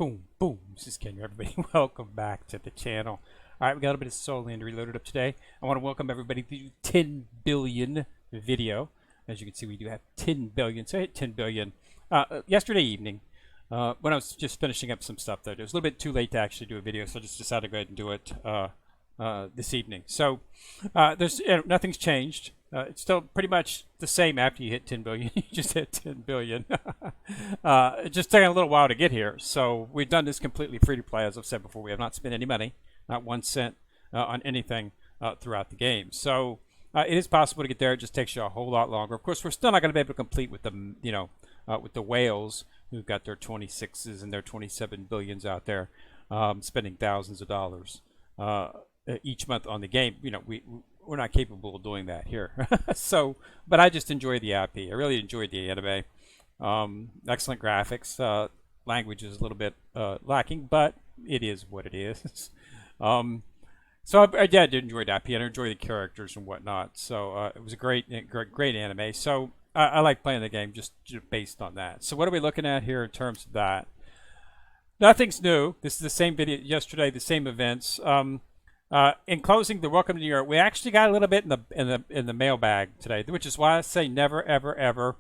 Boom, boom. This is Ken, everybody. Welcome back to the channel. All right, we got a little bit of Soul Land Reloaded up today. I want to welcome everybody to the 10 billion video. As you can see, we do have 10 billion. So I hit 10 billion yesterday evening when I was just finishing up some stuff there. It was a little bit too late to actually do a video, so I just decided to go ahead and do it this evening. So there's nothing's changed. It's still pretty much the same after you hit 10 billion. You just hit 10 billion. It just taking a little while to get here. So we've done this completely free to play. As I've said before, we have not spent any money, not 1 cent on anything throughout the game. So it is possible to get there. It just takes you a whole lot longer. Of course, we're still not going to be able to complete with the, with the whales who've got their 26s and their 27 billions out there, spending thousands of dollars each month on the game. We're not capable of doing that here. So, but I just enjoy the IP. I really enjoyed the anime. Excellent graphics. Language is a little bit lacking, but it is what it is. So I did enjoy the IP and I enjoy the characters and whatnot. So it was a great anime. So I like playing the game just based on that. So what are we looking at here in terms of that? Nothing's new. This is the same video yesterday, the same events. In closing, the Welcome to New York, we actually got a little bit in the mailbag today, which is why I say never, ever, ever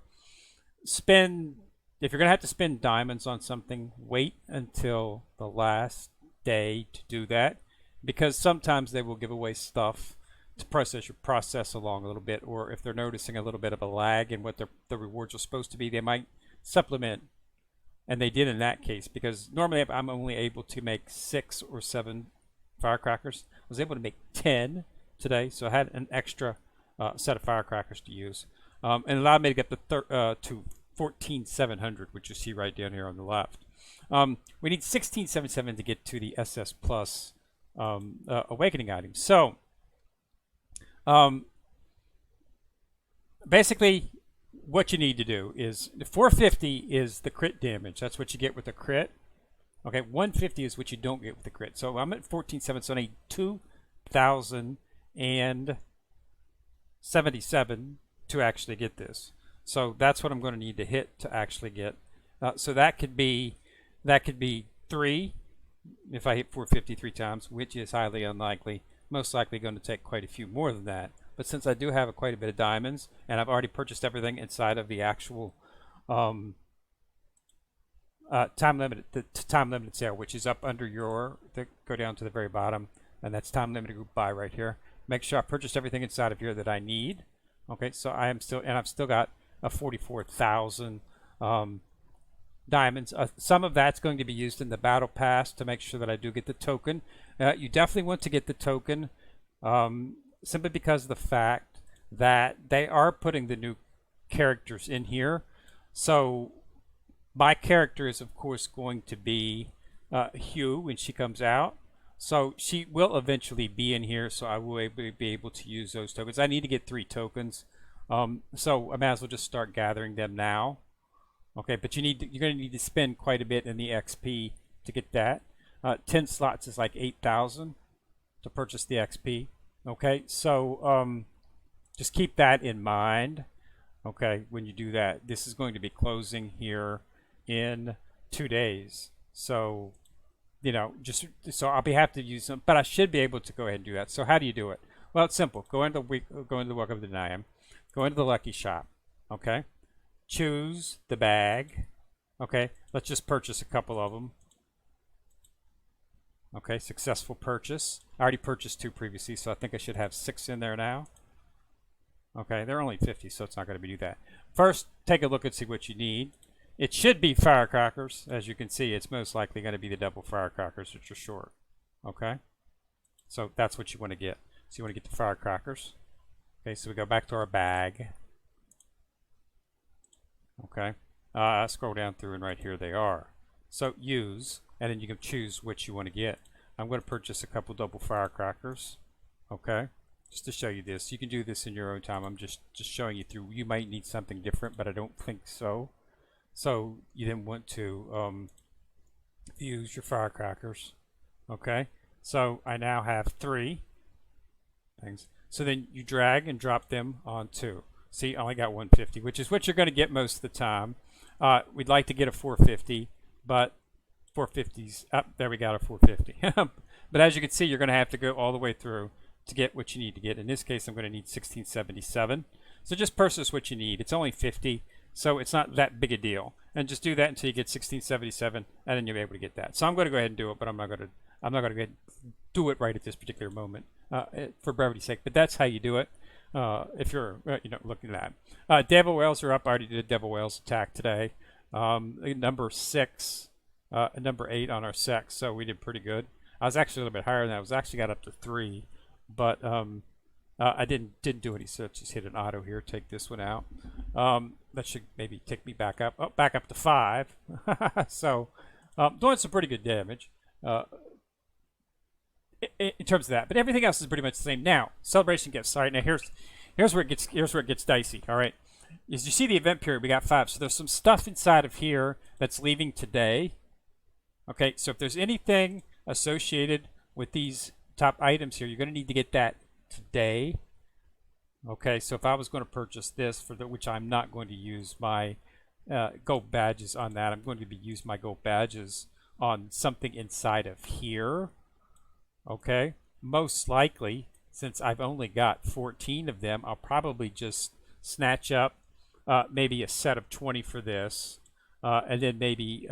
spend. If you're gonna have to spend diamonds on something, wait until the last day to do that, because sometimes they will give away stuff to process your process along a little bit, or if they're noticing a little bit of a lag in what the rewards are supposed to be, they might supplement. And they did in that case, because normally I'm only able to make 6 or 7 firecrackers. I was able to make 10 today, so I had an extra set of firecrackers to use, and it allowed me to get to 14,700, which you see right down here on the left. We need 1677 to get to the SS Plus awakening items. So basically what you need to do is 450 is the crit damage. That's what you get with the crit. Okay, 150 is what you don't get with the crit. So I'm at 14,700, so I need 2,077 to actually get this. So that's what I'm going to need to hit to actually get. So that could be 3 if I hit 450 3 times, which is highly unlikely. Most likely going to take quite a few more than that. But since I do have quite a bit of diamonds, and I've already purchased everything inside of the actual time limited sale, which is up under go down to the very bottom, and that's time limited group buy right here. Make sure I purchased everything inside of here that I need. Okay, so I've still got a 44,000 diamonds. Some of that's going to be used in the battle pass to make sure that I do get the token. You definitely want to get the token simply because of the fact that they are putting the new characters in here. So my character is, of course, going to be Hugh when she comes out. So she will eventually be in here, so I will be able to use those tokens. I need to get 3 tokens, so I might as well just start gathering them now. Okay, but you're going to need to spend quite a bit in the XP to get that. 10 slots is like 8,000 to purchase the XP. Okay, so just keep that in mind. Okay, when you do that, this is going to be closing here in 2 days. So, so I'll have to use them, but I should be able to go ahead and do that. So how do you do it? Well, it's simple. Go into the Welcome to Niam. Go into the Lucky Shop. Okay, choose the bag. Okay, let's just purchase a couple of them. Okay, successful purchase. I already purchased 2 previously, so I think I should have 6 in there now. Okay, they're only 50, so it's not going to do that. First, take a look and see what you need. It should be firecrackers. As you can see, it's most likely going to be the double firecrackers, which are short. Okay, so that's what you want to get. So you want to get the firecrackers. Okay, so we go back to our bag. Okay, I scroll down through, and right here they are. So use, and then you can choose what you want to get. I'm going to purchase a couple double firecrackers. Okay, just to show you this. You can do this in your own time. I'm just showing you through. You might need something different, but I don't think so. So you then want to use your firecrackers. Okay, so I now have 3 things. So then you drag and drop them on 2. See, I only got 150, which is what you're going to get most of the time. We'd like to get a 450, but 450s up. There we got our 450. But as you can see, you're going to have to go all the way through to get what you need to get. In this case, I'm going to need 1677. So just purchase what you need. It's only 50, so it's not that big a deal. And just do that until you get 1677, and then you'll be able to get that. So I'm going to go ahead and do it, but I'm not going to go ahead and do it right at this particular moment for brevity's sake. But that's how you do it. If you're looking at that. Devil Whales are up. I already did a Devil Whales attack today. Number 6, number 8 on our sec, so we did pretty good. I was actually a little bit higher than that. I was actually got up to 3, but I didn't do any, so just hit an auto here. Take this one out. That should maybe take me back up. Oh, back up to 5. So doing some pretty good damage in terms of that. But everything else is pretty much the same. Now, celebration gifts. All right, now here's where it gets dicey. All right, as you see the event period, we got 5. So there's some stuff inside of here that's leaving today. Okay, so if there's anything associated with these top items here, you're going to need to get that today. Okay, so if I was going to purchase this, which I'm not going to use my gold badges on that, I'm going to use my gold badges on something inside of here. Okay, most likely, since I've only got 14 of them, I'll probably just snatch up maybe a set of 20 for this, and then maybe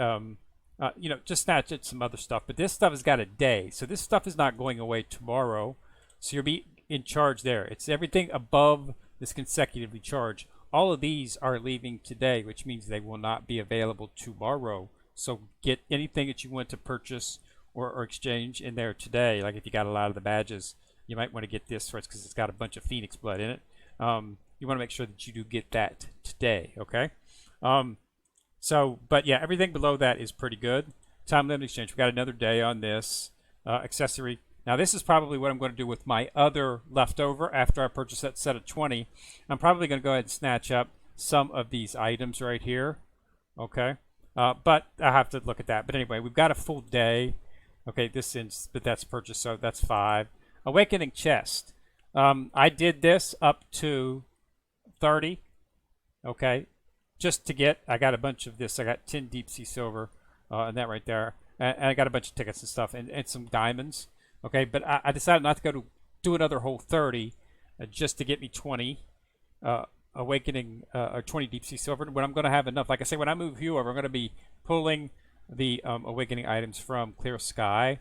just snatch at some other stuff. But this stuff has got a day, so this stuff is not going away tomorrow. So you'll be in charge there. It's everything above this consecutively charged. All of these are leaving today, which means they will not be available tomorrow. So get anything that you want to purchase or exchange in there today. Like if you got a lot of the badges, you might want to get this first because it's got a bunch of Phoenix blood in it. You want to make sure that you do get that today, okay? But yeah, everything below that is pretty good. Time limit exchange. We got another day on this accessory. Now this is probably what I'm going to do with my other leftover after I purchase that set of 20. I'm probably going to go ahead and snatch up some of these items right here. Okay, but I have to look at that. But anyway, we've got a full day. Okay, but that's purchased, so that's 5. Awakening chest. I did this up to 30. Okay, just to get. I got a bunch of this. I got 10 deep sea silver, and that right there, and I got a bunch of tickets and stuff, and some diamonds. Okay, but I decided not to do another whole 30 just to get me 20 awakening or 20 deep sea silver. When I'm going to have enough, like I say, when I move you over, I'm going to be pulling the awakening items from Clear Sky.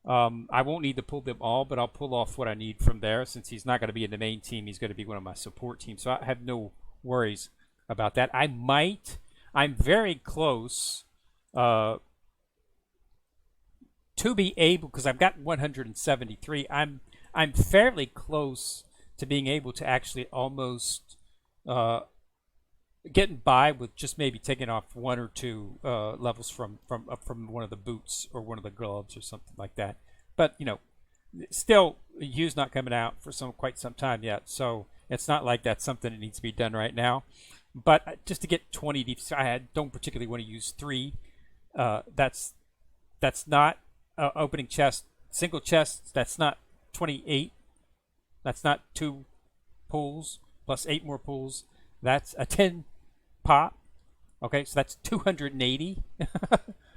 I won't need to pull them all, but I'll pull off what I need from there. Since he's not going to be in the main team, he's going to be one of my support teams, so I have no worries about that. I'm very close to be able, because I've got 173. I'm fairly close to being able to actually almost getting by with just maybe taking off 1 or 2 levels from one of the boots or one of the gloves or something like that. But still, Hugh's not coming out for quite some time yet, so it's not like that's something that needs to be done right now. But just to get 20 deep, I don't particularly want to use 3. That's not opening chest, single chest. That's not 28. That's not 2 pulls plus 8 more pulls. That's a 10 pop. Okay, so that's 280.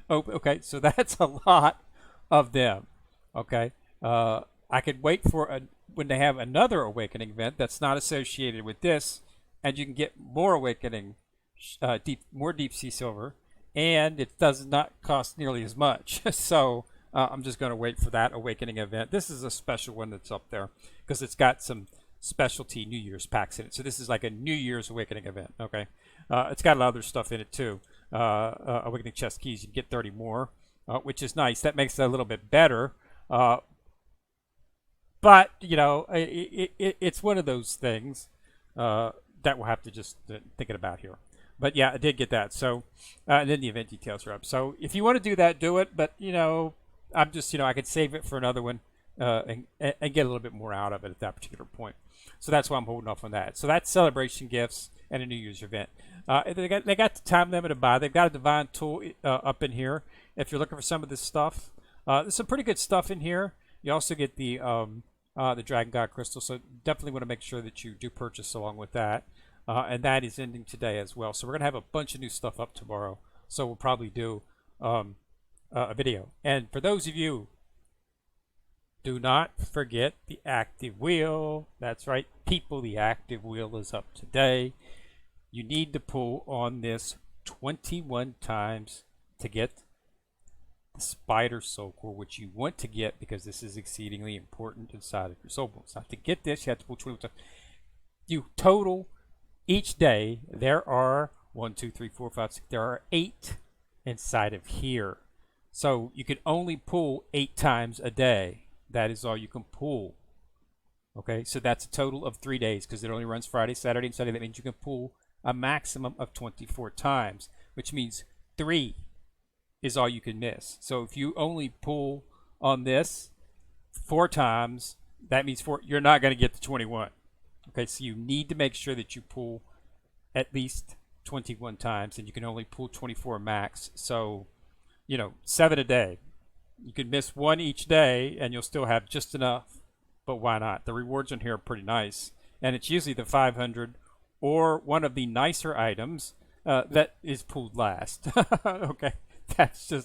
Okay, so that's a lot of them. Okay, I could wait for when they have another awakening event that's not associated with this, and you can get more awakening, more deep sea silver, and it does not cost nearly as much. So I'm just going to wait for that awakening event. This is a special one that's up there because it's got some specialty New Year's packs in it. So this is like a New Year's awakening event. Okay, it's got a lot of other stuff in it too. Awakening chest keys, you can get 30 more, which is nice. That makes it a little bit better. But it's one of those things that we'll have to just thinking about here. But yeah, I did get that. So and then the event details are up. So if you want to do that, do it. But I'm just I could save it for another one and get a little bit more out of it at that particular point. So that's why I'm holding off on that. So that's celebration gifts and a New Year's event. They got the time limit to buy. They've got a divine tool up in here. If you're looking for some of this stuff, there's some pretty good stuff in here. You also get the Dragon God crystal. So definitely want to make sure that you do purchase along with that. And that is ending today as well. So we're gonna have a bunch of new stuff up tomorrow. So we'll probably do a video. And for those of you, do not forget the active wheel. That's right, people, the active wheel is up today. You need to pull on this 21 times to get the Spider Soul Core, which you want to get because this is exceedingly important inside of your soul bones. Now, to get this, you have to pull 21 times. You total each day. There are 1, 2, 3, 4, 5, 6. There are 8 inside of here. So you can only pull 8 times a day. That is all you can pull. Okay, so that's a total of 3 days because it only runs Friday, Saturday, and Sunday. That means you can pull a maximum of 24 times, which means 3 is all you can miss. So if you only pull on this 4 times, that means you're not going to get to 21. Okay, so you need to make sure that you pull at least 21 times, and you can only pull 24 max. So, 7 a day. You can miss 1 each day, and you'll still have just enough. But why not? The rewards in here are pretty nice, and it's usually the 500 or one of the nicer items that is pulled last. Okay.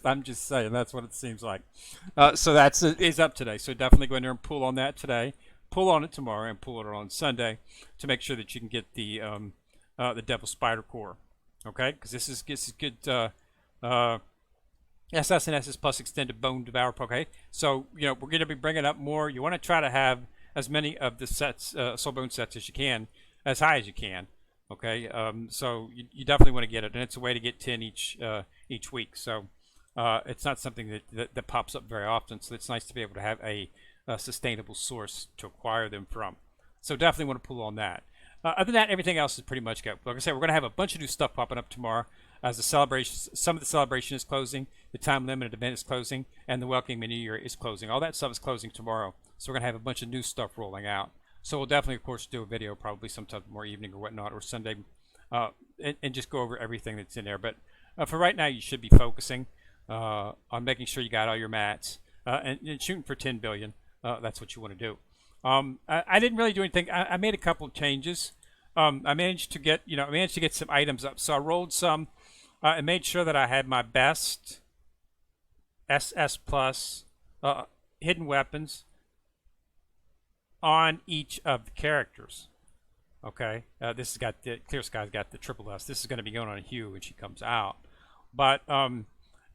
I'm just saying, that's what it seems like. So that's is up today. So definitely go in there and pull on that today. Pull on it tomorrow and pull it on Sunday to make sure that you can get the Devil Spider Core. Okay, because this is good SS and SS Plus Extended Bone Devour. Okay, so we're going to be bringing up more. You want to try to have as many of the sets, Soul Bone sets as you can, as high as you can. Okay, so you definitely want to get it, and it's a way to get 10 each week. So it's not something that pops up very often. So it's nice to be able to have a sustainable source to acquire them from. So definitely want to pull on that. Other than that, everything else is pretty much good. Like I said, we're going to have a bunch of new stuff popping up tomorrow as the celebration. Some of the celebration is closing, the time limited event is closing, and the Welcoming New Year is closing. All that stuff is closing tomorrow. So we're going to have a bunch of new stuff rolling out. So we'll definitely, of course, do a video probably sometime more evening or whatnot, or Sunday, and just go over everything that's in there. But for right now, you should be focusing on making sure you got all your mats and shooting for 10 billion. That's what you want to do. I didn't really do anything. I made a couple of changes. I managed to get some items up. So I rolled some and made sure that I had my best SS Plus hidden weapons on each of the characters. Okay, this has got the Clear Sky's got the triple S. This is going to be going on Hue when she comes out. But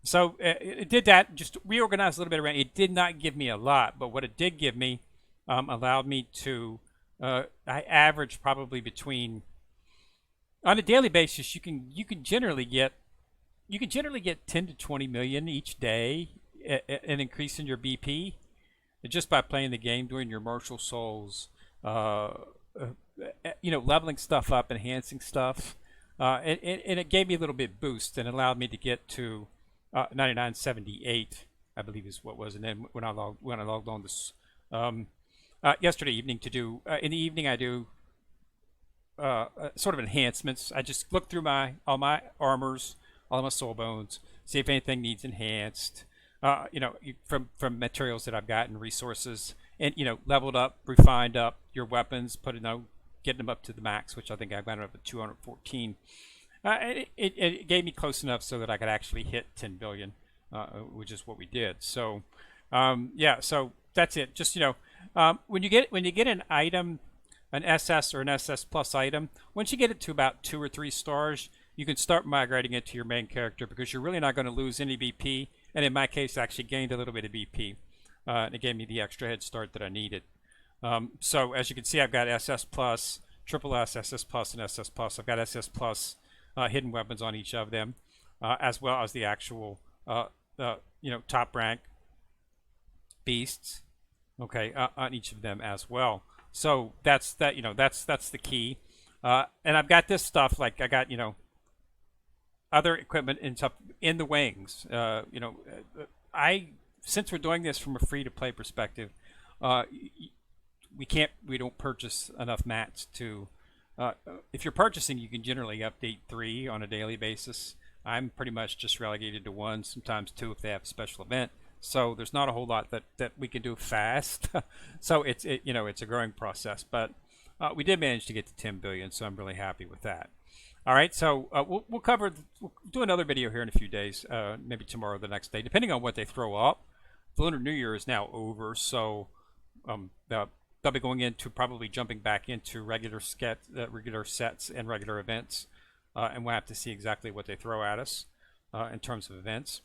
so it did that, just reorganized a little bit around. It did not give me a lot, but what it did give me allowed me to I average probably between, on a daily basis, you can generally get 10 to 20 million each day, an increase in your BP just by playing the game, doing your martial souls, leveling stuff up, enhancing stuff, and it gave me a little bit boost and allowed me to get to 9978, I believe is what was. And then when I logged on this yesterday evening to do in the evening, I do sort of enhancements. I just look through all my armors, all of my soul bones, see if anything needs enhanced. From materials that I've gotten, resources, and leveled up, refined up your weapons, getting them up to the max, which I think I've got up to 214. It gave me close enough so that I could actually hit 10 billion, which is what we did. So, so that's it. Just when you get an item, an SS or an SS Plus item, once you get it to about 2 or 3 stars, you can start migrating it to your main character because you're really not going to lose any BP. And in my case, I actually gained a little bit of BP. And it gave me the extra head start that I needed. So as you can see, I've got SS Plus, Triple S, SS Plus, and SS Plus. I've got SS Plus hidden weapons on each of them, as well as the actual, top rank beasts. Okay, on each of them as well. So that's that. That's the key. And I've got this stuff like I got other equipment and stuff in the wings. Since we're doing this from a free-to-play perspective, we don't purchase enough mats to. If you're purchasing, you can generally update 3 on a daily basis. I'm pretty much just relegated to 1, sometimes 2 if they have a special event. So there's not a whole lot that we can do fast. So it's a growing process, but we did manage to get to 10 billion, so I'm really happy with that. All right, so we'll cover. We'll do another video here in a few days, maybe tomorrow or the next day, depending on what they throw up. The Lunar New Year is now over, so they'll be going into probably jumping back into regular sets and regular events, and we'll have to see exactly what they throw at us in terms of events,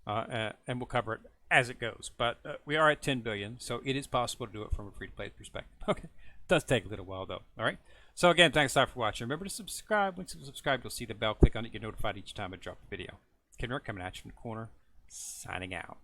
and we'll cover it as it goes. But we are at 10 billion, so it is possible to do it from a free-to-play perspective. Okay, it does take a little while though. All right. So again, thanks a lot for watching. Remember to subscribe. Once you subscribe, you'll see the bell. Click on it. Get notified each time I drop a video. Ken Rourke coming at you from the corner, signing out.